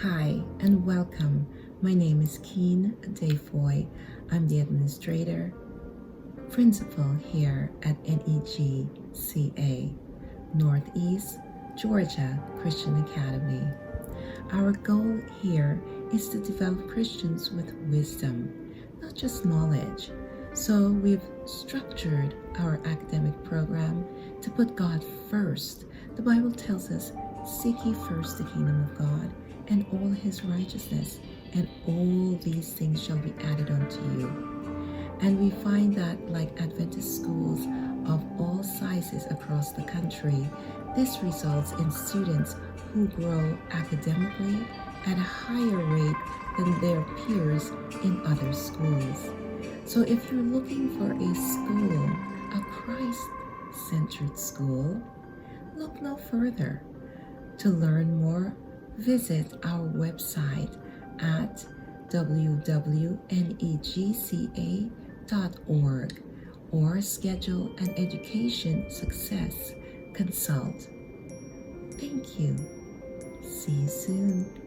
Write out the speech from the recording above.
Hi and welcome. My name is Keen Dayfoy. I'm the administrator, principal here at NEGCA, Northeast Georgia Christian Academy. Our goal here is to develop Christians with wisdom, not just knowledge. So we've structured our academic program to put God first. The Bible tells us, seek ye first the kingdom of God and all his righteousness, and all these things shall be added unto you. And we find that, like Adventist schools of all sizes across the country, this results in students who grow academically at a higher rate than their peers in other schools. So if you're looking for a school, a Christ-centered school, look no further. To learn more, visit our website at www.negca.org or schedule an education success consult. Thank you. See you soon.